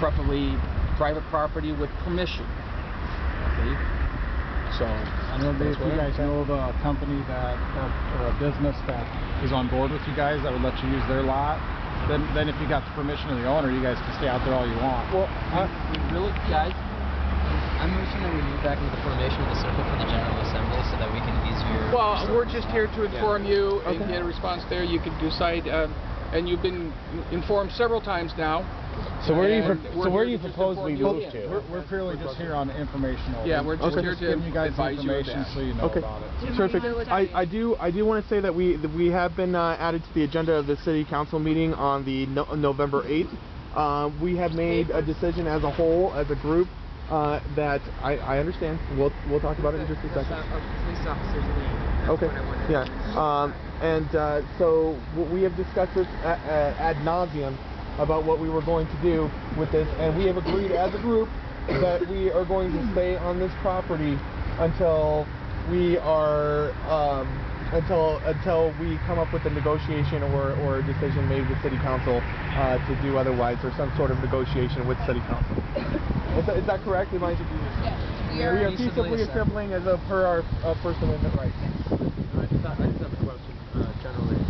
preferably private property with permission. Okay. So, I know if you guys know of a company that, or a business that is on board with you guys that would let you use their lot, then if you got the permission of the owner, you guys can stay out there all you want. well, We really, guys, I'm wishing that we move back into the formation of the circle for the General Assembly so that we can easier... Well, we're just here to inform you and get a response there. You can decide, and you've been informed several times now. So where do you propose we move to? We're purely just here on the informational. Yeah, we're just here to giving you guys advise you of information that. so you know about it. Terrific. I do want to say that we have been added to the agenda of the city council meeting on the November 8th. We have made a decision as a whole, as a group, that I understand. We'll talk about it in just a second. Police officers name. Okay. Yeah. So we have discussed this ad nauseum about what we were going to do with this, and we have agreed as a group that we are going to stay on this property until we are until we come up with a negotiation or a decision made with city council to do otherwise, or some sort of negotiation with city council. Is that correct? Am I? Yes. We are peaceably assembling as per our First Amendment rights. I just have a question, generally.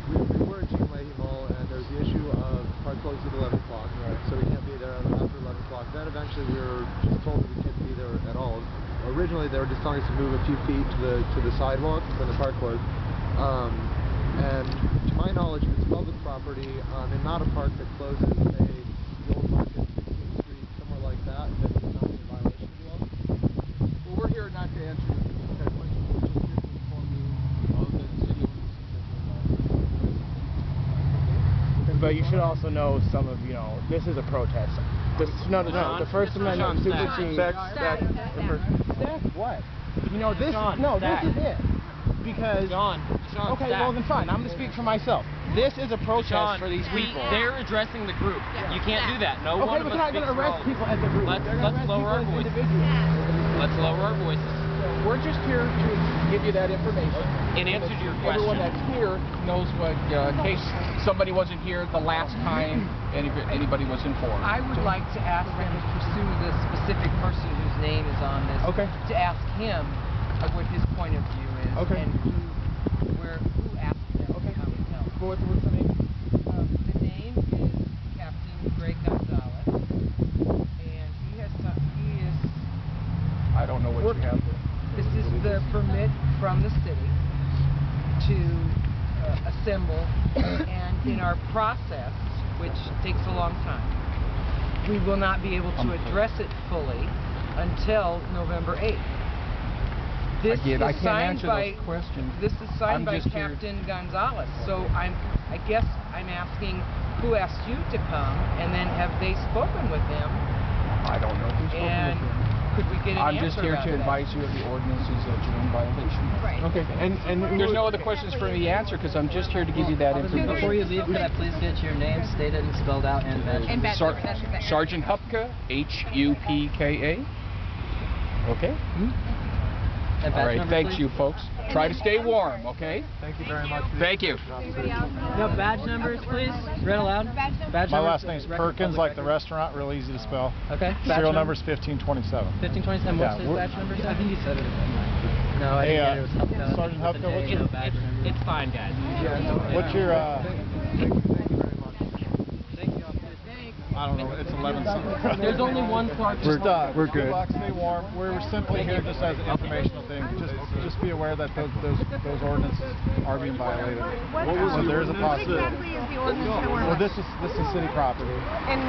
We were at Chicken Mall, and there's the issue of park closing at 11 o'clock, right? So we can't be there after 11 o'clock. Then eventually we were just told that we couldn't be there at all. Originally they were just telling us to move a few feet to the sidewalk from the park court. And to my knowledge, if it's public property and not a park that closes, say, the old market, 16th Street, somewhere like that, then it's not in violation of the law. Well, we're here not to answer that question. We're just here to inform you of the city ordinances. But you should also know this is a protest. No, the First Amendment supersedes. Stack. What? This is it. Because John, okay, well then fine. I'm going to speak for myself. This is a protest for these people. They're addressing the group. You can't do that. No one Okay, of but us they're not going to speaks for arrest all. people as a group. Let's lower our voices. Let's lower our voices. We're just here to give you that information. In answer to your question. Everyone that's here knows what, in case somebody wasn't here the last time anybody was informed. I would like to ask them to pursue the specific person whose name is on this. Okay. To ask him what his point of view is. Okay. And who asked him. Okay. How he knows. What's the name? The name is Captain Greg Gonzalez, and he is. I don't know what you have there. This is the permit from the city to assemble, and in our process, which takes a long time, we will not be able to address it fully until November 8th. This is signed by Captain Gonzalez. So I guess I'm asking who asked you to come, and then have they spoken with him? I don't know who's spoken with him. Could we get an I'm answer just here about to that? advise you of the ordinances that you're in violation. Right. Okay. And There's no other questions for me to answer because I'm just here to give you that information. Before you leave, could I please get your name stated and spelled out and badge? And badge number, that's exactly. Sergeant Hupka, H-U-P-K-A. Okay? And badge All right, number, thanks please? you folks. Try to stay warm, okay? Thank you very much. Thank you. No badge numbers, please. Read aloud. Badge My number, last name's record Perkins, public like the record. restaurant, real easy to spell. Okay. Serial number's 1527. 1527. What's his badge number? I think you said it. No, I Hey, didn't get it. It was Hupka. Sergeant Hupka, what's your badge number? It's fine, guys. What's your Thank you very much. I don't know, it's 11 something. There's only one Clark. We're good. Stay warm. We're simply here just as an informational thing. Just be aware that those ordinances are being violated. So there is a possibility. What exactly is the ordinance that we're Well, this is city property. and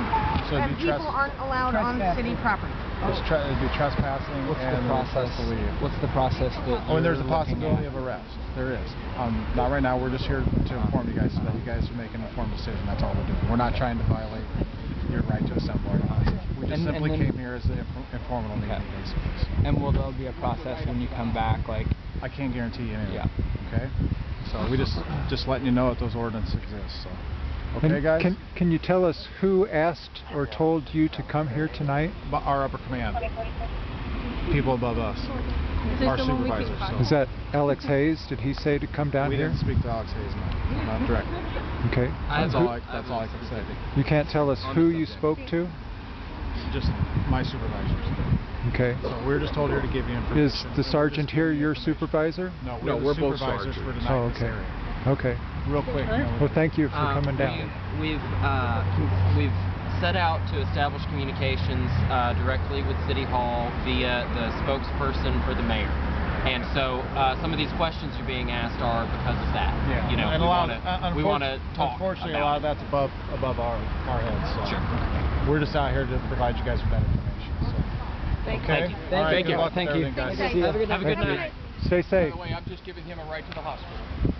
So it'd that be people aren't allowed on city property? It'd be trespassing and process to leave. What's the process that Oh, and there's a possibility of arrest. There is. Not right now. We're just here to inform you guys so that you guys are making an informed decision. That's all we're doing. We're not trying to violate your right to assemble or not. We just simply came here as an informal meeting, basically. And will there be a process when you come back, like? I can't guarantee you anything. Yeah. Okay. So we just letting you know that those ordinances exist. So. Okay, guys. Can you tell us who asked or told you to come here tonight? Our upper command. People above us. Our supervisor. Is that Alex Hayes? Did he say to come down We here? didn't speak to Alex Hayes, no. Not directly. Okay. That's all I can say. You can't tell us who you spoke to? Just my supervisors. Okay. So we're just told here to give you information. Is the sergeant here your supervisor? No, No, we're we're both supervisors for sergeants. tonight Oh, in this okay. area. Okay. Real quick. Well, thank you for coming down. We've set out to establish communications directly with City Hall via the spokesperson for the mayor. And so some of these questions you're being asked are because of that. Yeah. You know, and we want to talk. Unfortunately, about a lot of that's above our heads. So Sure. We're just out here to provide you guys with that information. So. Thank Okay. you. All right, Thank good you. luck with Thank you. everything, guys. Have a good night. Stay By safe. the way, I'm just giving him a ride to the hospital.